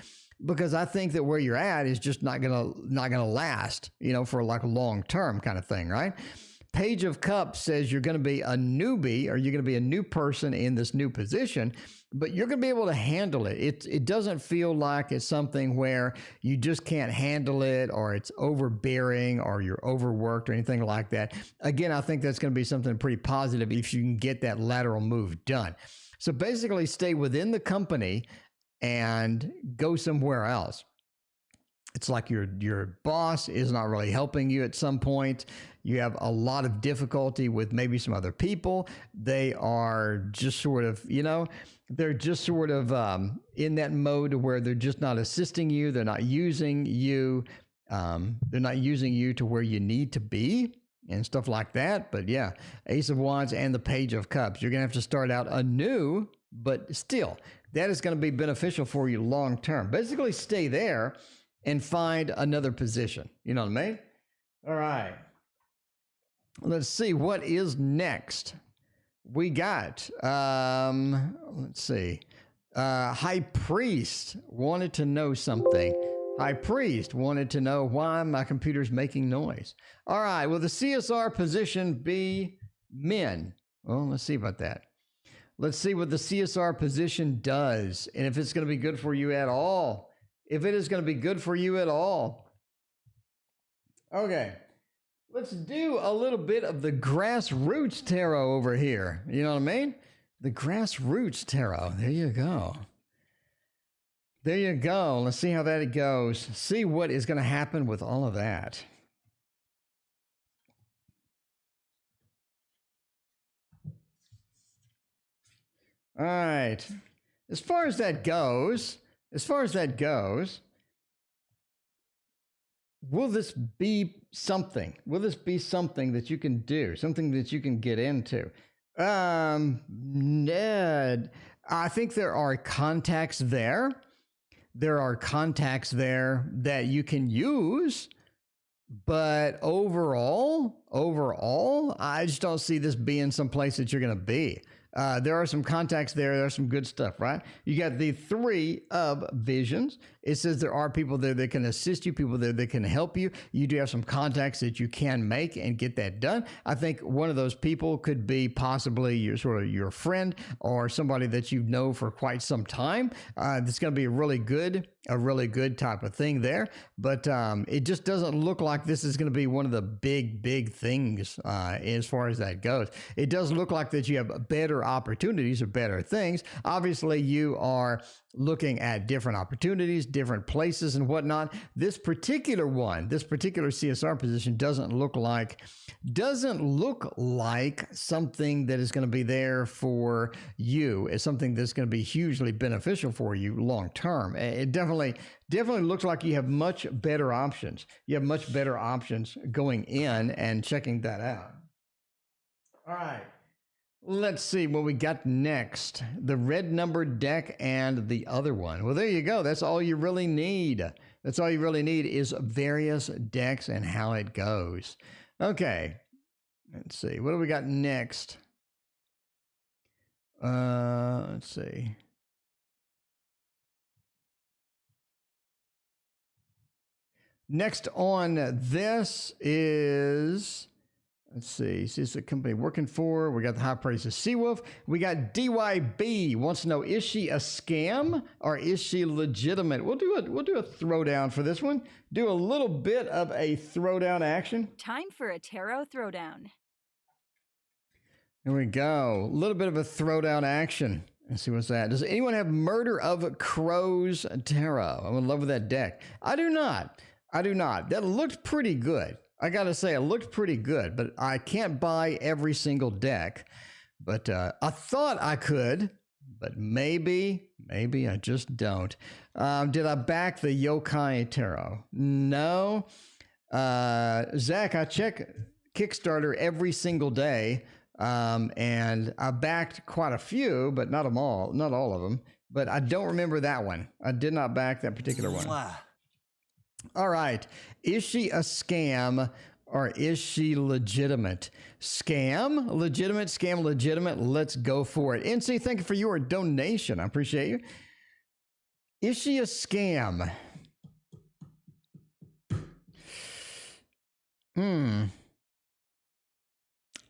because I think that where you're at is just not gonna last, you know, for like a long term kind of thing, right? Page of Cups says you're going to be a newbie, or you're going to be a new person in this new position, but you're going to be able to handle it. It doesn't feel like it's something where you just can't handle it, or it's overbearing, or you're overworked, or anything like that. Again, I think that's going to be something pretty positive if you can get that lateral move done. So basically stay within the company and go somewhere else. It's like your boss is not really helping you at some point. You have a lot of difficulty with maybe some other people. They are just sort of, you know, they're just sort of in that mode where they're just not assisting you. They're not using you. They're not using you to where you need to be and stuff like that. But yeah, Ace of Wands and the Page of Cups. You're going to have to start out anew, but still, that is going to be beneficial for you long term. Basically, stay there and find another position. You know what I mean? All right. Let's see what is next. We got, let's see. High Priest wanted to know something. High Priest wanted to know why my computer's making noise. All right. Will the CSR position be men? Well, let's see about that. Let's see what the CSR position does, and if it's going to be good for you at all. If it is going to be good for you at all. Okay. Let's do a little bit of the Grassroots Tarot over here. You know what I mean? The Grassroots Tarot. There you go. There you go. Let's see how that goes. See what is going to happen with all of that. All right. As far as that goes, will this be something? Will this be something that you can do? Something that you can get into? Ned, I think there are contacts there. There are contacts there that you can use. But overall, I just don't see this being someplace that you're going to be. There are some contacts there. There's some good stuff, right? You got the Three of Visions. It says there are people there that can assist you, people there that can help you. You do have some contacts that you can make and get that done. I think one of those people could be possibly your friend, or somebody that you know for quite some time. It's going to be a really good type of thing there. But it just doesn't look like this is going to be one of the big things as far as that goes. It does look like that you have better opportunities or better things. Obviously, you are looking at different opportunities, different places and whatnot. This particular CSR position doesn't look like something that is going to be there for you. It's something that's going to be hugely beneficial for you long term. It definitely looks like you have much better options. You have much better options going in and checking that out. All right. Let's see what we got next. The red numbered deck and the other one. Well, there you go. That's all you really need. That's all you really need is various decks and how it goes. Okay. Let's see. What do we got next? Let's see. Next on this is... Let's see. Is this a company working for? We got the High Priest of Seawolf. We got DYB wants to know, is she a scam or is she legitimate? We'll do a throwdown for this one. Do a little bit of a throwdown action. Time for a tarot throwdown. There we go. A little bit of a throwdown action. Let's see what's that. Does anyone have Murder of Crows Tarot? I'm in love with that deck. I do not. I do not. That looked pretty good. I got to say, it looked pretty good, but I can't buy every single deck. But I thought I could, but maybe I just don't. Did I back the Yokai Tarot? No. Zach, I check Kickstarter every single day. And I backed quite a few, but not all of them. But I don't remember that one. I did not back that particular one. All right. Is she a scam or is she legitimate? Scam, legitimate, scam, legitimate. Let's go for it. NC, thank you for your donation. I appreciate you. Is she a scam?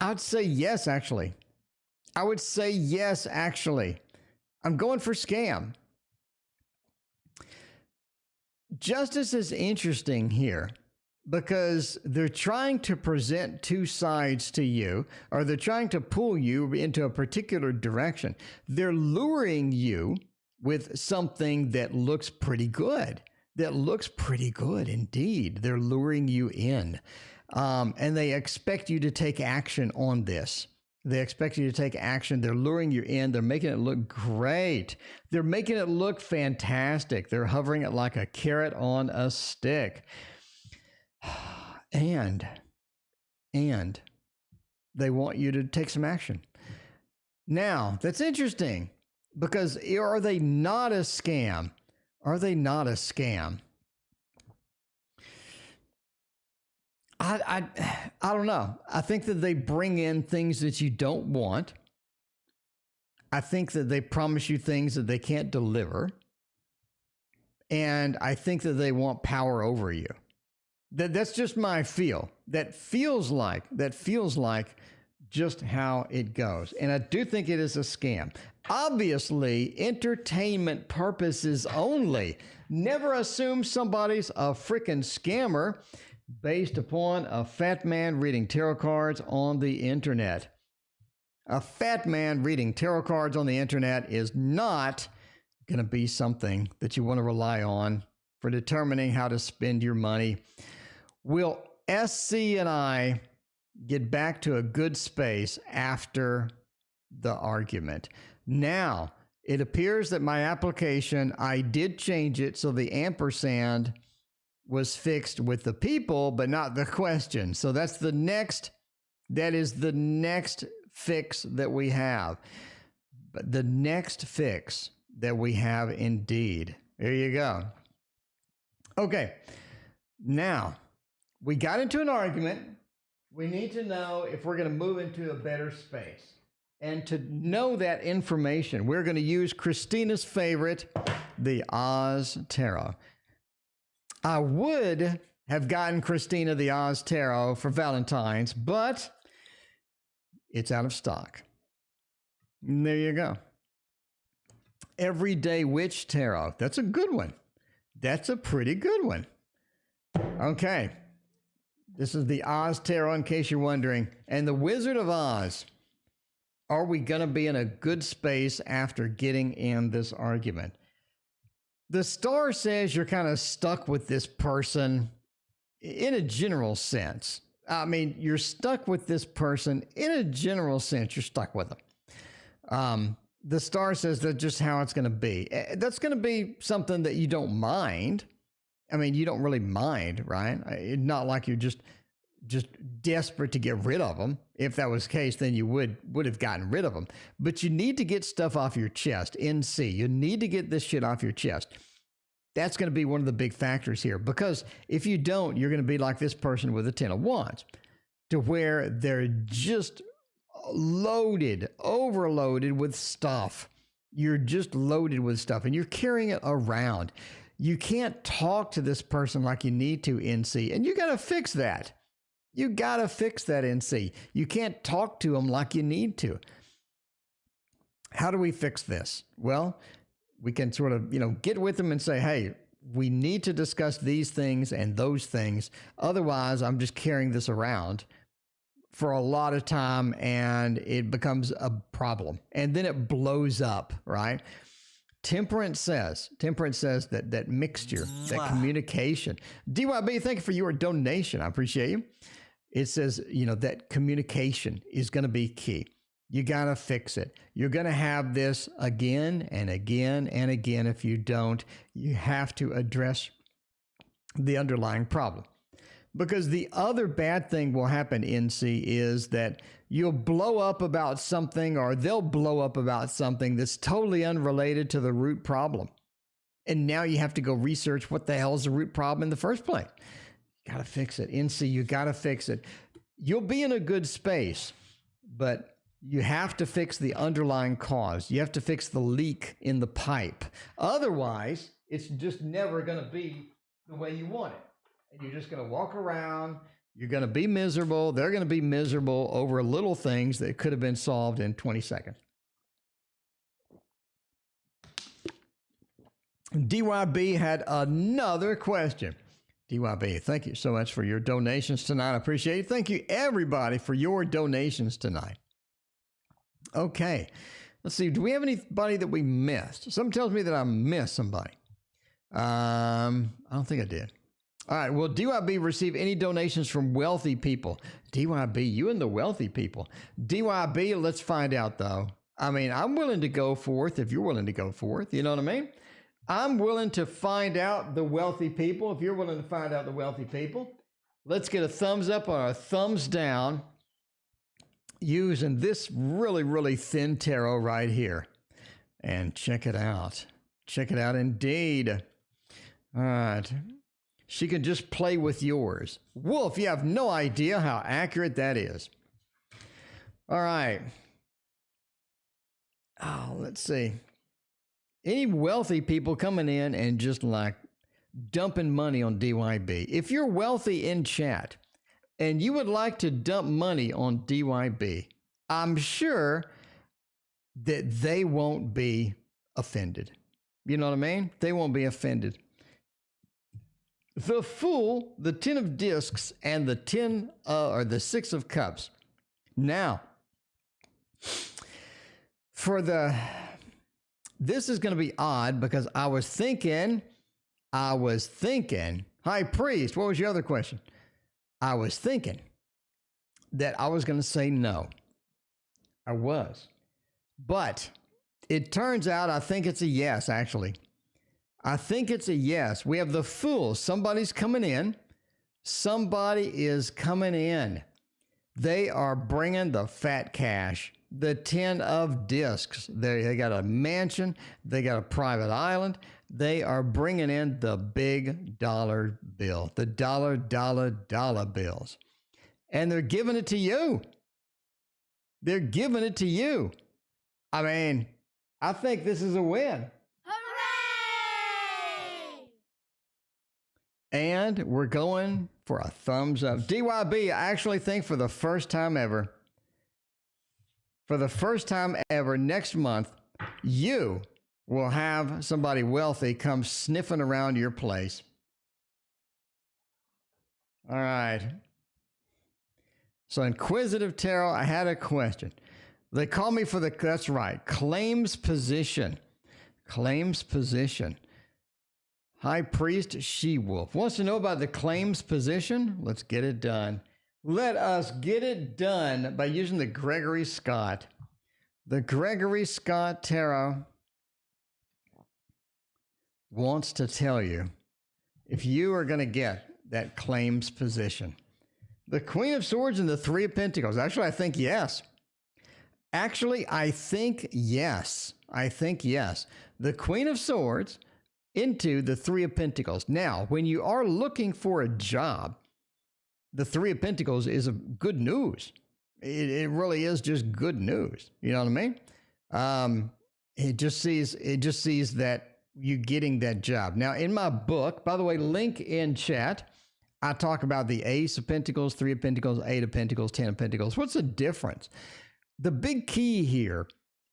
I'd say yes, actually. I would say yes, actually. I'm going for scam. Justice is interesting here because they're trying to present two sides to you, or they're trying to pull you into a particular direction. They're luring you with something that looks pretty good. That looks pretty good indeed. They're luring you in. And they expect you to take action on this. They expect you to take action. They're luring you in. They're making it look great. They're making it look fantastic. They're hovering it like a carrot on a stick. And they want you to take some action. Now, that's interesting because are they not a scam? Are they not a scam? I don't know. I think that they bring in things that you don't want. I think that they promise you things that they can't deliver. And I think that they want power over you. That's just my feel. That feels like just how it goes. And I do think it is a scam. Obviously, entertainment purposes only. Never assume somebody's a freaking scammer based upon a fat man reading tarot cards on the internet. A fat man reading tarot cards on the internet is not going to be something that you want to rely on for determining how to spend your money. Will SC and I get back to a good space after the argument? Now, it appears that my application, I did change it so the ampersand was fixed with the people, but not the question. So that is the next fix that we have. But the next fix that we have indeed. There you go. Okay. Now, we got into an argument. We need to know if we're going to move into a better space. And to know that information, we're going to use Christina's favorite, the Oz Tarot. I would have gotten Christina the Oz Tarot for Valentine's, but it's out of stock. And there you go. Everyday Witch Tarot. That's a good one. That's a pretty good one. Okay. This is the Oz Tarot, in case you're wondering. And the Wizard of Oz. Are we going to be in a good space after getting in this argument? The star says you're kind of stuck with this person in a general sense. I mean, you're stuck with this person in a general sense. You're stuck with them. The star says that's just how it's going to be. That's going to be something that you don't mind. I mean, you don't really mind, right? It's not like you're just desperate to get rid of them. If that was the case, then you would have gotten rid of them. But you need to get stuff off your chest. NC, you need to get this shit off your chest. That's going to be one of the big factors here. Because if you don't, you're going to be like this person with the 10 of Wands, to where they're just loaded, overloaded with stuff. You're just loaded with stuff and you're carrying it around. You can't talk to this person like you need to, NC, and you got to fix that. You got to fix that, NC. You can't talk to them like you need to. How do we fix this? Well, we can sort of, get with them and say, hey, we need to discuss these things and those things. Otherwise, I'm just carrying this around for a lot of time and it becomes a problem and then it blows up, right? Temperance says that mixture, that communication. DYB, thank you for your donation. I appreciate you. It says, that communication is going to be key. You got to fix it. You're going to have this again and again and again. If you don't, you have to address the underlying problem. Because the other bad thing will happen, NC, is that you'll blow up about something or they'll blow up about something that's totally unrelated to the root problem. And now you have to go research what the hell is the root problem in the first place. You got to fix it. NC, you got to fix it. You'll be in a good space, but you have to fix the underlying cause. You have to fix the leak in the pipe. Otherwise, it's just never going to be the way you want it. And you're just going to walk around. You're going to be miserable. They're going to be miserable over little things that could have been solved in 20 seconds. DYB had another question. DYB, thank you so much for your donations tonight. I appreciate it. Thank you, everybody, for your donations tonight. Okay. Let's see. Do we have anybody that we missed? Something tells me that I missed somebody. I don't think I did. All right. Will DYB receive any donations from wealthy people? DYB, you and the wealthy people. DYB, let's find out, though. I mean, I'm willing to go forth if you're willing to go forth. You know what I mean? I'm willing to find out the wealthy people if you're willing to find out the wealthy people. Let's get a thumbs up or a thumbs down using this really, really thin tarot right here. And check it out. Check it out indeed. All right. She can just play with yours. Wolf, you have no idea how accurate that is. All right. Oh, let's see. Any wealthy people coming in and just like dumping money on DYB. If you're wealthy in chat and you would like to dump money on DYB, I'm sure that they won't be offended. You know what I mean? They won't be offended. The Fool, the 10 of discs, and the 10 or the 6 of cups. Now, this is going to be odd because I was thinking, High Priest, what was your other question? I was thinking that I was going to say no. I was. But it turns out I think it's a yes, actually. I think it's a yes. We have the Fool. Somebody's coming in. Somebody is coming in. They are bringing the fat cash. The 10 of discs. They got a mansion. They got a private island. They are bringing in the big dollar bill. The dollar bills. And they're giving it to you. They're giving it to you. I mean, I think this is a win. And we're going for a thumbs up. DYB, I actually think for the first time ever, next month, you will have somebody wealthy come sniffing around your place. All right. So Inquisitive Tarot, I had a question. They call me for that's right, claims position. Claims position. High Priest She-Wolf wants to know about the claims position. Let's get it done. Let us get it done by using the Gregory Scott. The Gregory Scott Tarot wants to tell you if you are going to get that claims position. The Queen of Swords and the Three of Pentacles. Actually, I think yes. I think yes. The Queen of Swords into the Three of Pentacles. Now, when you are looking for a job, the Three of Pentacles is a good news. It really is just good news. You know what I mean? It just sees that you getting that job. Now, in my book, by the way, link in chat, I talk about the Ace of Pentacles, Three of Pentacles, Eight of Pentacles, 10 of Pentacles. What's the difference? The big key here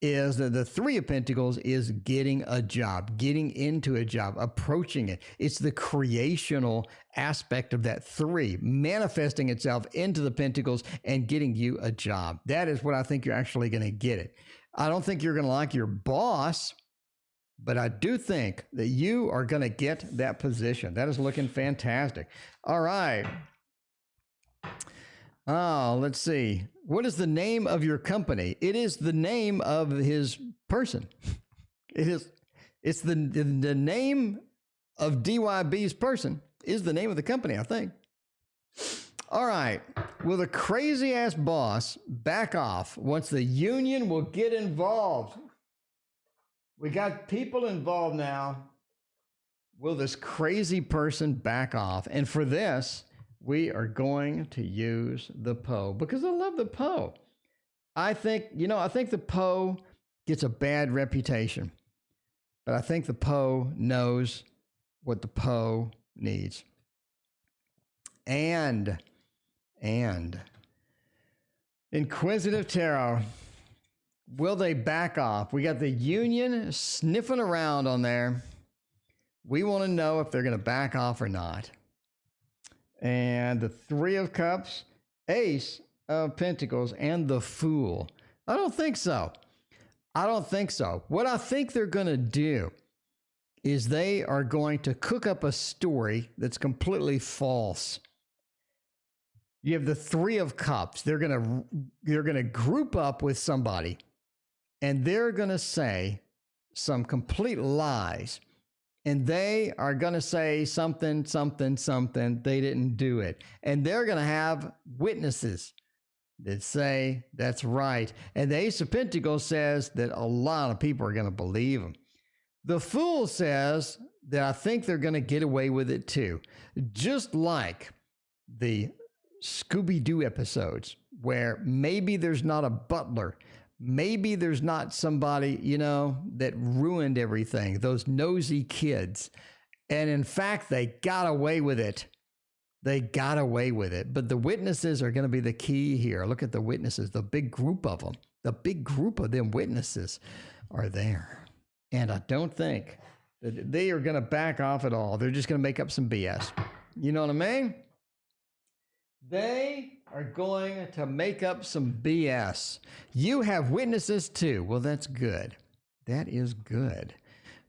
is that the Three of Pentacles is getting a job, getting into a job, approaching it. It's the creational aspect of that three, manifesting itself into the Pentacles and getting you a job. That is what I think you're actually going to get it. I don't think you're going to like your boss, but I do think that you are going to get that position. That is looking fantastic. All right. Oh, let's see. What is the name of your company? It is the name of his person. It's the name of DYB's person is the name of the company, I think. All right. Will the crazy ass boss back off once the union will get involved? We got people involved now. Will this crazy person back off? And for this, we are going to use the Poe because I love the Poe. I think the Poe gets a bad reputation, but I think the Poe knows what the Poe needs. And Inquisitive Tarot, will they back off? We got the Union sniffing around on there. We want to know if they're going to back off or not. And the Three of Cups, Ace of Pentacles, and the Fool. I don't think so. What I think they're going to do is they are going to cook up a story that's completely false. You have the Three of Cups. They're going to group up with somebody, and they're going to say some complete lies. And they are going to say something. They didn't do it. And they're going to have witnesses that say that's right. And the Ace of Pentacles says that a lot of people are going to believe them. The Fool says that I think they're going to get away with it too. Just like the Scooby-Doo episodes where maybe there's not a butler. Maybe there's not somebody, that ruined everything, those nosy kids. And in fact, they got away with it. But the witnesses are going to be the key here. Look at the witnesses, the big group of them. The big group of them witnesses are there. And I don't think that they are going to back off at all. They're just going to make up some BS. You know what I mean? They are going to make up some BS. You have witnesses too. Well, that's good. That is good.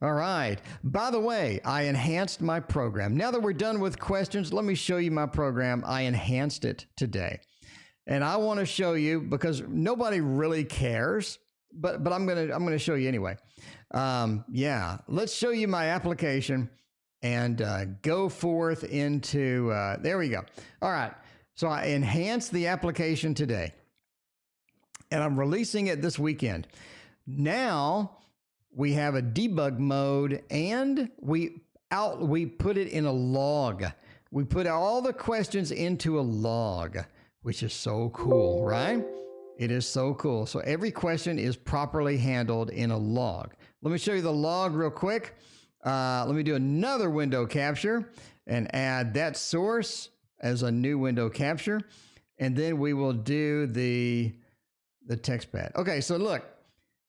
All right. By the way, I enhanced my program. Now that we're done with questions, let me show you my program. I enhanced it today. And I want to show you because nobody really cares, but I'm going to show you anyway. Let's show you my application and go forth into there we go. All right. So I enhanced the application today, and I'm releasing it this weekend. Now we have a debug mode, and we put it in a log. We put all the questions into a log, which is so cool, right? It is so cool. So every question is properly handled in a log. Let me show you the log real quick. Let me do another window capture and add that source as a new window capture, and then we will do the text pad. Okay, so look,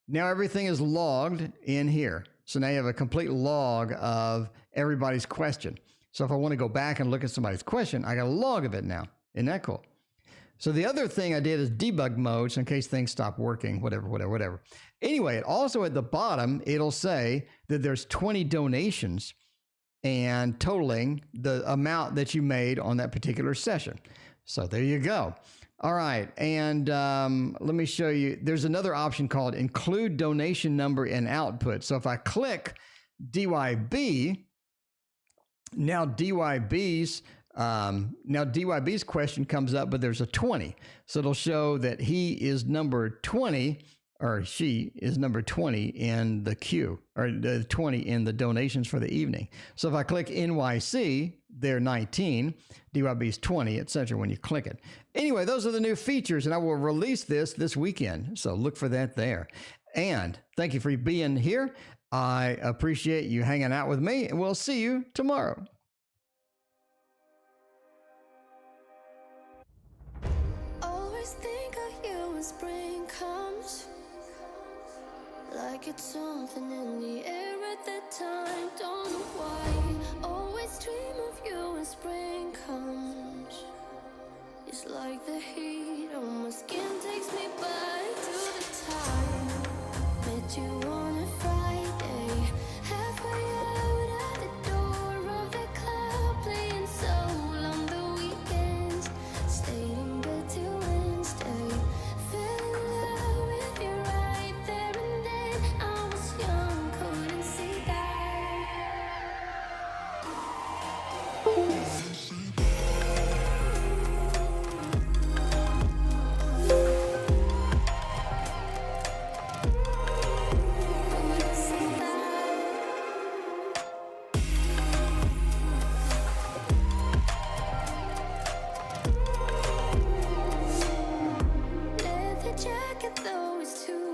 now everything is logged in here. So now you have a complete log of everybody's question. So if I want to go back and look at somebody's question, I got a log of it now. Isn't that cool? So the other thing I did is debug mode, so in case things stop working, whatever. Anyway, also at the bottom, it'll say that there's 20 donations and totaling the amount that you made on that particular session. So there you go. All right, and let me show you. There's another option called include donation number and output. So if I click DYB, now DYB's question comes up, but there's a 20. So it'll show that he is number 20, or she is number 20 in the queue, or the 20 in the donations for the evening. So if I click NYC, they're 19, DYB's 20, etc. when you click it. Anyway, those are the new features, and I will release this weekend. So look for that there. And thank you for being here. I appreciate you hanging out with me, and we'll see you tomorrow. Always think of you when spring comes. like it's something in the air at that time. Don't know why. Always dream of you when spring comes. It's like the heat on my skin takes me back to the time met you on a Friday, halfway out at the door of the club, playing soul on the weekends. Stayed in bed till Wednesday. Fell in love with you right there and then. I was young, couldn't see that. Couldn't see that. Leather jacket though is too